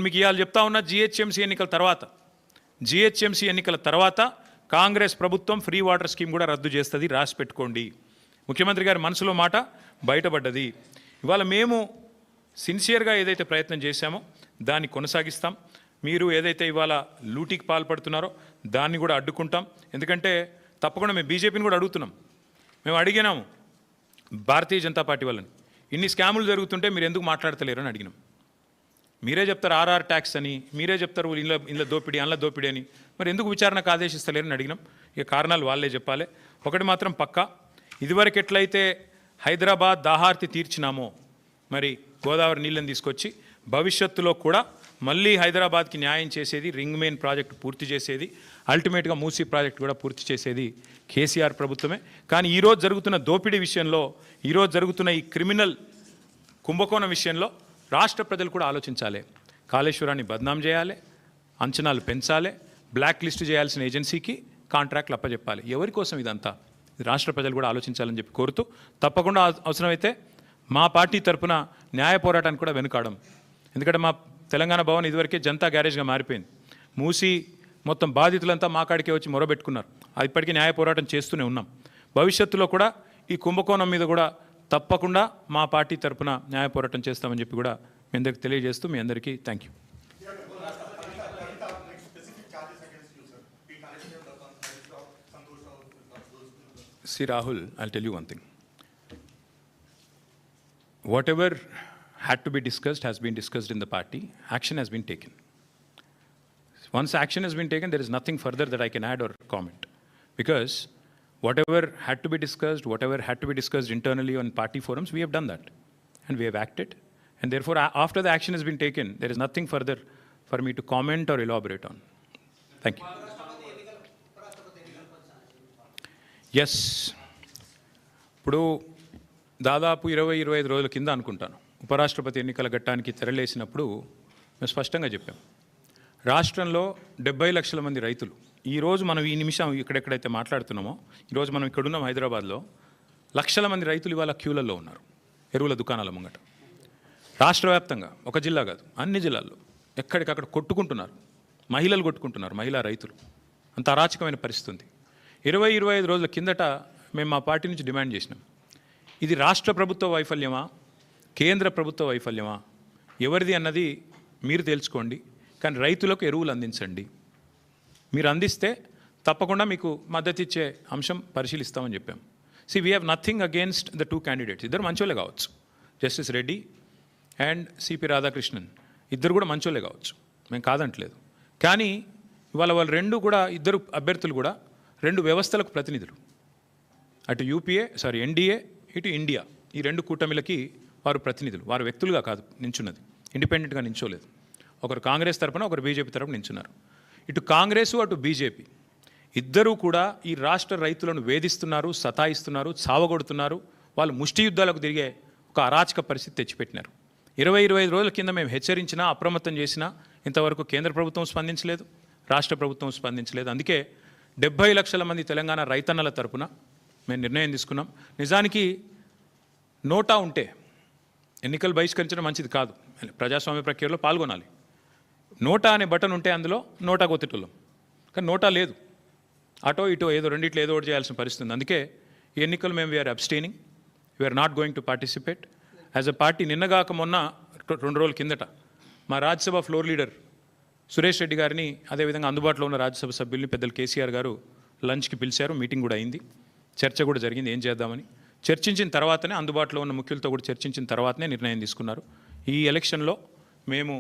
మీకు ఇవాళ చెప్తా ఉన్న జిహెచ్ఎంసీ ఎన్నికల తర్వాత కాంగ్రెస్ ప్రభుత్వం ఫ్రీ వాటర్ స్కీమ్ కూడా రద్దు చేస్తుంది, రాసి పెట్టుకోండి. ముఖ్యమంత్రి గారి మనసులో మాట బయటపడ్డది. ఇవాళ మేము సిన్సియర్గా ఏదైతే ప్రయత్నం చేశామో దాన్ని కొనసాగిస్తాం. మీరు ఏదైతే ఇవాళ లూటీకి పాల్పడుతున్నారో దాన్ని కూడా అడ్డుకుంటాం. ఎందుకంటే తప్పకుండా మేము బీజేపీని కూడా అడుగుతున్నాం. మేము అడిగినాము భారతీయ జనతా పార్టీ వాళ్ళని, ఇన్ని స్కాములు జరుగుతుంటే మీరు ఎందుకు మాట్లాడతలేరు అని అడిగినాం. మీరే చెప్తారు ఆర్ఆర్ ట్యాక్స్ అని, మీరే చెప్తారు ఇంట్లో దోపిడీ అందులో దోపిడీ అని, మరి ఎందుకు విచారణకు ఆదేశిస్తలేరని అడిగినాం. ఇక కారణాలు వాళ్ళే చెప్పాలి. ఒకటి మాత్రం పక్కా, ఇదివరకు ఎట్లయితే హైదరాబాద్ దాహార్తి తీర్చినామో మరి గోదావరి నీళ్ళని తీసుకొచ్చి భవిష్యత్తులో కూడా మళ్ళీ హైదరాబాద్కి న్యాయం చేసేది, రింగ్ మెయిన్ ప్రాజెక్టు పూర్తి చేసేది, అల్టిమేట్గా మూసీ ప్రాజెక్టు కూడా పూర్తి చేసేది కేసీఆర్ ప్రభుత్వమే. కానీ ఈరోజు జరుగుతున్న దోపిడీ విషయంలో, ఈరోజు జరుగుతున్న ఈ క్రిమినల్ కుంభకోణం విషయంలో రాష్ట్ర ప్రజలు కూడా ఆలోచించాలి. కాళేశ్వరాన్ని బద్నాం చేయాలి, అంచనాలు పెంచాలి, బ్లాక్ లిస్ట్ చేయాల్సిన ఏజెన్సీకి కాంట్రాక్ట్లు అప్పచెప్పాలి. ఎవరి కోసం ఇదంతా? రాష్ట్ర ప్రజలు కూడా ఆలోచించాలని చెప్పి కోరుతూ, తప్పకుండా అవసరమైతే మా పార్టీ తరఫున న్యాయ పోరాటానికి కూడా వెనుకాడం. ఎందుకంటే మా తెలంగాణ భవన్ ఇదివరకే జనతా గ్యారేజ్గా మారిపోయింది. మూసి మొత్తం బాధితులంతా మా కాడికే వచ్చి మొరబెట్టుకున్నారు. అది ఇప్పటికీ న్యాయ పోరాటం చేస్తూనే ఉన్నాం. భవిష్యత్తులో కూడా ఈ కుంభకోణం మీద కూడా తప్పకుండా మా పార్టీ తరఫున న్యాయ పోరాటం చేస్తామని చెప్పి కూడా మీ అందరికీ తెలియజేస్తూ మీ అందరికీ thank you. See Rahul, I'll tell you one thing. Whatever had to be discussed has been discussed in the party. Action has been taken. Once action has been taken, there is nothing further that I can add or comment. Because whatever had to be discussed internally on party forums, we have done that. And we have acted. And therefore, after the action has been taken, there is nothing further for me to comment or elaborate on. Thank you. Yes, ఇప్పుడు దాదాపు 20-25 రోజుల కింద అనుకుంటాను ఉపరాష్ట్రపతి ఎన్నికల ఘట్టానికి తెరలేసినప్పుడు మేము స్పష్టంగా చెప్పాం, రాష్ట్రంలో 70 లక్షల మంది రైతులు, ఈరోజు మనం ఈ నిమిషం ఇక్కడెక్కడైతే మాట్లాడుతున్నామో, ఈరోజు మనం ఇక్కడున్నాం హైదరాబాద్లో, లక్షల మంది రైతులు ఇవాళ క్యూలలో ఉన్నారు ఎరువుల దుకాణాల ముంగట. రాష్ట్ర వ్యాప్తంగా, ఒక జిల్లా కాదు అన్ని జిల్లాల్లో ఎక్కడికక్కడ కొట్టుకుంటున్నారు, మహిళలు కొట్టుకుంటున్నారు, మహిళా రైతులు. అంత అరాచకమైన పరిస్థితి ఉంది. 20-25 రోజుల కిందట మేము మా పార్టీ నుంచి డిమాండ్ చేసినాం, ఇది రాష్ట్ర ప్రభుత్వ వైఫల్యమా, కేంద్ర ప్రభుత్వ వైఫల్యమా, ఎవరిది అన్నది మీరు తెలుసుకోండి, కానీ రైతులకు ఎరువులు అందించండి. మీరు అందిస్తే తప్పకుండా మీకు మద్దతు ఇచ్చే అంశం పరిశీలిస్తామని చెప్పాం. We have nothing against the 2 candidates. ఇద్దరు మంచోళ్ళే కావచ్చు, justice Reddy and CP Radhakrishnan ఇద్దరు కూడా మంచోళ్ళే కావచ్చు, మేము కాదంటలేదు. కానీ ఇవాళ వాళ్ళు ఇద్దరు అభ్యర్థులు కూడా 2 వ్యవస్థలకు ప్రతినిధులు. అటు ఎన్డీఏ, ఇటు ఇండియా, ఈ 2 కూటమిలకి వారు ప్రతినిధులు. వారు వ్యక్తులుగా కాదు నించున్నది, ఇండిపెండెంట్గా నించోలేదు. ఒకరు కాంగ్రెస్ తరపున, ఒకరు బీజేపీ తరపున నించున్నారు. ఇటు కాంగ్రెసు అటు బీజేపీ ఇద్దరూ కూడా ఈ రాష్ట్ర రైతులను వేధిస్తున్నారు, సతాయిస్తున్నారు, చావగొడుతున్నారు. వాళ్ళు ముష్టి యుద్ధాలకు తిరిగే ఒక అరాచక పరిస్థితి తెచ్చిపెట్టినారు. 20-25 రోజుల కింద మేము హెచ్చరించినా, అప్రమత్తం చేసినా ఇంతవరకు కేంద్ర ప్రభుత్వం స్పందించలేదు, రాష్ట్ర ప్రభుత్వం స్పందించలేదు. అందుకే 70 లక్షల మంది తెలంగాణ రైతన్నల తరపున మేము నిర్ణయం తీసుకున్నాం. నిజానికి నోటా ఉంటే ఎన్నికలు బహిష్కరించడం మంచిది కాదు, ప్రజాస్వామ్య ప్రక్రియలో పాల్గొనాలి. నోటా అనే బటన్ ఉంటే అందులో నోటా కొత్తటోళ్ళం, కానీ నోటా లేదు. అటో ఇటో ఏదో రెండిట్లో ఏదో ఒకటి చేయాల్సిన పరిస్థితి ఉంది. అందుకే ఈ ఎన్నికలు మేము we're abstaining, we're not going to participate as a party. నిన్నగాక మొన్న 2 రోజుల కిందట మా రాజ్యసభ ఫ్లోర్ లీడర్ సురేష్ రెడ్డి గారిని, అదేవిధంగా అందుబాటులో ఉన్న రాజ్యసభ సభ్యుల్ని పెద్దలు కేసీఆర్ గారు లంచ్కి పిలిచారు. మీటింగ్ కూడా అయింది, చర్చ కూడా జరిగింది ఏం చేద్దామని. చర్చించిన తర్వాతనే, అందుబాటులో ఉన్న ముఖ్యులతో కూడా చర్చించిన తర్వాతనే నిర్ణయం తీసుకున్నారు. ఈ ఎలక్షన్లో మేము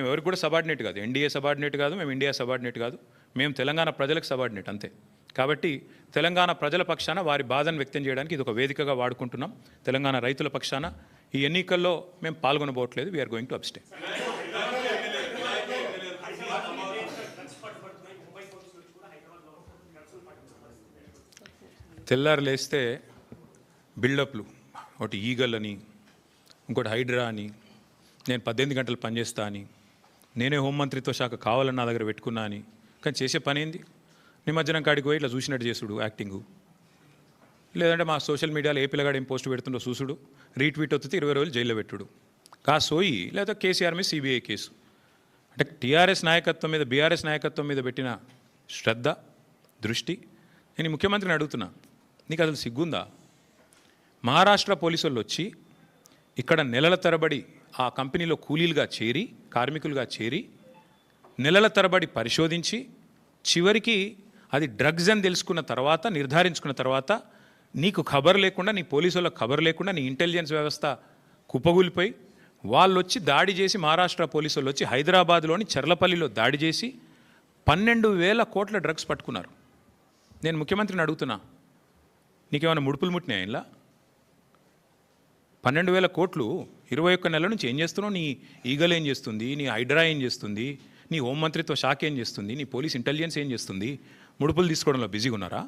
ఎవరికి కూడా సబార్డినేట్ కాదు, ఎన్డీఏ సబార్డినేట్ కాదు, మేము ఇండియా సబార్డినేట్ కాదు, మేము తెలంగాణ ప్రజలకు సబార్డినేట్ అంతే. కాబట్టి తెలంగాణ ప్రజల పక్షాన వారి బాధను వ్యక్తం చేయడానికి ఇది ఒక వేదికగా వాడుకుంటున్నాం. తెలంగాణ రైతుల పక్షాన ఈ ఎన్నికల్లో మేము పాల్గొనబోట్లేదు. We're going to abstain. తెల్లారు లేస్తే బిల్డప్లు, ఒకటి ఈగల్ అని, ఇంకోటి హైడ్రా అని, నేను 18 గంటలు పనిచేస్తా అని, నేనే హోంమంత్రిత్వ శాఖ కావాలని నా దగ్గర పెట్టుకున్నా అని. కానీ చేసే పని ఏంది? నిమజ్జనం కాడికి పోయి ఇట్లా చూసినట్టు చేసుడు యాక్టింగు, లేదంటే మా సోషల్ మీడియాలో ఏ పిల్లగాడు ఏం పోస్ట్ పెడుతుండో చూసుడు, రీట్వీట్ వస్తే 20 రోజులు జైల్లో పెట్టుడు. సోయి లేదా కేసీఆర్ మీద CBI కేసు. అంటే టీఆర్ఎస్ నాయకత్వం మీద బీఆర్ఎస్ నాయకత్వం మీద పెట్టిన శ్రద్ధ దృష్టి. నేను ఈ ముఖ్యమంత్రిని అడుగుతున్నా, నీకు అసలు సిగ్గుందా? మహారాష్ట్ర పోలీసు వాళ్ళు వచ్చి ఇక్కడ నెలల తరబడి ఆ కంపెనీలో కూలీలుగా చేరి కార్మికులుగా చేరి నెలల తరబడి పరిశోధించి చివరికి అది డ్రగ్స్ అని తెలుసుకున్న తర్వాత నిర్ధారించుకున్న తర్వాత నీకు ఖబర్ లేకుండా, నీ పోలీసు వాళ్ళకి ఖబర్ లేకుండా నీ ఇంటెలిజెన్స్ వ్యవస్థ కుప్పగూలిపోయి వాళ్ళు వచ్చి దాడి చేసి, మహారాష్ట్ర పోలీసు వాళ్ళు వచ్చి హైదరాబాద్లోని చర్లపల్లిలో దాడి చేసి 12,000 కోట్ల డ్రగ్స్ పట్టుకున్నారు. నేను ముఖ్యమంత్రిని అడుగుతున్నా, నీకేమైనా ముడుపులు ముట్టినాయి ఇలా? 12,000 కోట్లు 21 నెలల నుంచి ఏం చేస్తున్నావు? నీ ఈగల్ ఏం చేస్తుంది? నీ హైడ్రా ఏం చేస్తుంది? నీ హోంమంత్రిత్వ శాఖ ఏం చేస్తుంది? నీ పోలీస్ ఇంటెలిజెన్స్ ఏం చేస్తుంది? ముడుపులు తీసుకోవడంలో బిజీగా ఉన్నారా?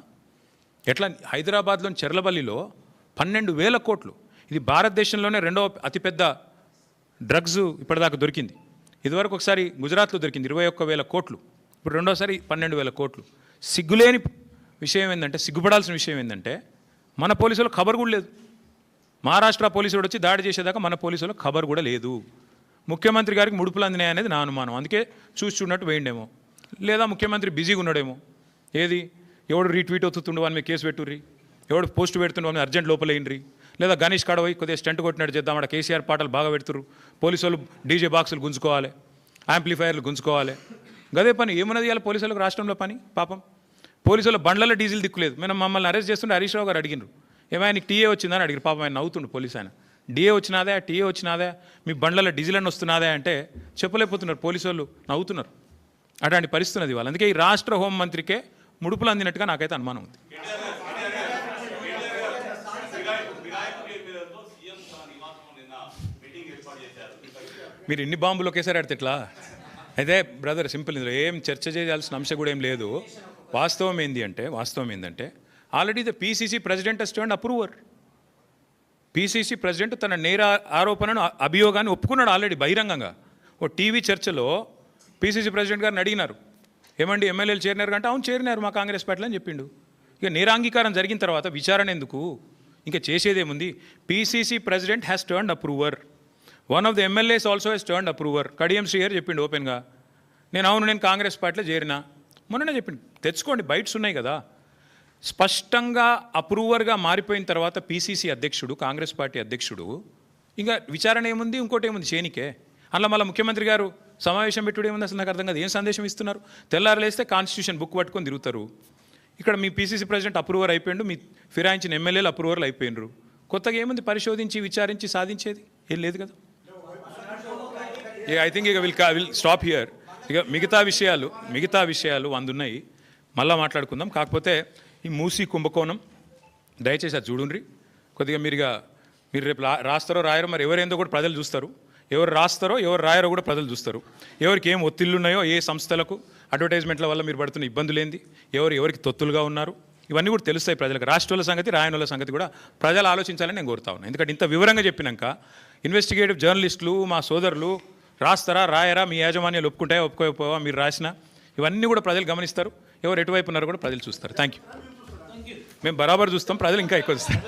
ఎట్లా? హైదరాబాద్లోని చెర్లపల్లిలో 12,000 కోట్లు. ఇది భారతదేశంలోనే రెండవ అతిపెద్ద డ్రగ్స్ ఇప్పటిదాకా దొరికింది. ఇదివరకు ఒకసారి గుజరాత్లో దొరికింది 21,000 కోట్లు, ఇప్పుడు రెండోసారి 12,000 కోట్లు. సిగ్గులేని విషయం ఏంటంటే, సిగ్గుపడాల్సిన విషయం ఏంటంటే, మన పోలీసులకు ఖబర్ కూడా లేదు. మహారాష్ట్ర పోలీసుడు వచ్చి దాడి చేసేదాకా మన పోలీసులకు ఖబర్ కూడా లేదు. ముఖ్యమంత్రి గారికి ముడుపులు అందినాయి అనేది నా అనుమానం. అందుకే చూస్తున్నట్టు వేయండేమో, లేదా ముఖ్యమంత్రి బిజీగా ఉన్నాడేమో. ఏది ఎవడు రీట్వీట్ అవుతుండు వాని మీద కేసు పెట్టుర్రి, ఎవడు పోస్ట్ పెడుతుండే వాని అర్జెంట్ లోపలేయండి, లేదా గణేష్ కాడపోయి కొద్దిగా స్టంట్ కొట్టినట్టు చేద్దాం, అక్కడ కేసీఆర్ పాటలు బాగా పెడుతురు, పోలీసు వాళ్ళు డీజే బాక్సులు గుంజుకోవాలి, యాంప్లిఫైర్లు గుంజుకోవాలి. గదే పని ఏమన్నది ఇవాళ పోలీసులకు రాష్ట్రంలో పని? పాపం పోలీసుల బండ్లలో డీజిల్ దిక్కులేదు. మేము మమ్మల్ని అరెస్ట్ చేస్తుంటే హరీష్ రావు గారు అడిగినారు, ఏమైనా నీకు టీఏ వచ్చిందని అడిగారు. పాపం ఆయన నవ్వుతుండు పోలీసు ఆయన. డిఏ వచ్చినాదా, టీఏ వచ్చినాదా, మీ బండ్లలో డీజిల్ అని వస్తున్నాదా అంటే చెప్పలేకపోతున్నారు. పోలీసు వాళ్ళు నవ్వుతున్నారు. అట్లాంటి పరిస్థితి ఉన్నది వాళ్ళు. అందుకే ఈ రాష్ట్ర హోంమంత్రికే ముడుపులు అందినట్టుగా నాకైతే అనుమానం ఉంది. మీరు ఎన్ని బాంబులు ఒకేసారి ఆడితే ఎట్లా? అయితే బ్రదర్ సింపుల్, ఇందులో ఏం చర్చ చేయాల్సిన అంశం కూడా ఏం లేదు. వాస్తవం ఏంటంటే already the PCC president has turned approver. PCC president తన నేర ఆరోపణను అభియోగాన్ని ఒప్పుకున్నాడు ఆల్రెడీ బహిరంగంగా. ఓ టీవీ చర్చలో పీసీసీ ప్రెసిడెంట్ గారిని అడిగినారు, ఏమండి ఎమ్మెల్యేలు చేరినారు అంటే, అవును చేరినారు మా కాంగ్రెస్ పార్టీలో అని చెప్పిండు. ఇక నేరాంగీకారం జరిగిన తర్వాత విచారణ ఎందుకు? ఇంకా చేసేదేముంది? PCC president has turned approver. One of the MLAs also has turned approver. Kadiyam Srihari చెప్పిండు ఓపెన్గా, నేను కాంగ్రెస్ పార్టీలో చేరినా. మొన్ననే చెప్పిండు. తెచ్చుకోండి, బైట్స్ ఉన్నాయి కదా. స్పష్టంగా అప్రూవర్గా మారిపోయిన తర్వాత పీసీసీ అధ్యక్షుడు, కాంగ్రెస్ పార్టీ అధ్యక్షుడు, ఇంకా విచారణ ఏముంది? ఇంకోటి ఏముంది చేయనికే? అలా మళ్ళీ ముఖ్యమంత్రి గారు సమావేశం పెట్టుడు ఏముంది? అసలు నాకు అర్థం కాదు. ఏం సందేశం ఇస్తున్నారు? తెల్లారలేస్తే కాన్స్టిట్యూషన్ బుక్ పట్టుకొని తిరుగుతారు. ఇక్కడ మీ పీసీసీ ప్రెసిడెంట్ అప్రూవర్ అయిపోయిండు, మీ ఫిరాయించిన ఎమ్మెల్యేలు అప్రూవర్లు అయిపోయినరు. కొత్తగా ఏముంది పరిశోధించి విచారించి సాధించేది? ఏం లేదు కదా. ఐ థింక్ ఇక విల్ స్టాప్ హియర్. ఇక మిగతా విషయాలు అందున్నాయి, మళ్ళీ మాట్లాడుకుందాం. కాకపోతే ఈ మూసీ కుంభకోణం దయచేసి అది చూడండి కొద్దిగా. మీరు రేపు రాస్తారో రాయరో మరి ఎవరేందో కూడా ప్రజలు చూస్తారు. ఎవరు రాస్తారో ఎవరు రాయరో కూడా ప్రజలు చూస్తారు. ఎవరికి ఏం ఒత్తిళ్ళు ఉన్నాయో, ఏ సంస్థలకు అడ్వర్టైజ్మెంట్ల వల్ల మీరు పడుతున్న ఇబ్బందులు ఏంది, ఎవరికి తొత్తులుగా ఉన్నారు, ఇవన్నీ కూడా తెలుస్తాయి ప్రజలకు. రాష్ట్రాల సంగతి, రాయనుల సంగతి కూడా ప్రజలు ఆలోచించాలని నేను కోరుతా ఉన్నాను. ఎందుకంటే ఇంత వివరంగా చెప్పినాక ఇన్వెస్టిగేటివ్ జర్నలిస్టులు, మా సోదరులు రాస్తారా రాయరా, మీ యాజమాన్యాలు ఒప్పుకుంటాయా ఒప్పుకోకపోవా, మీరు రాసిన ఇవన్నీ కూడా ప్రజలు గమనిస్తారు. ఎవరు ఎటువైపు ఉన్నారో కూడా ప్రజలు చూస్తారు. Thank you. మేము బరాబర్ చూస్తాం, ప్రజలు ఇంకా ఎక్కువ చూస్తారు.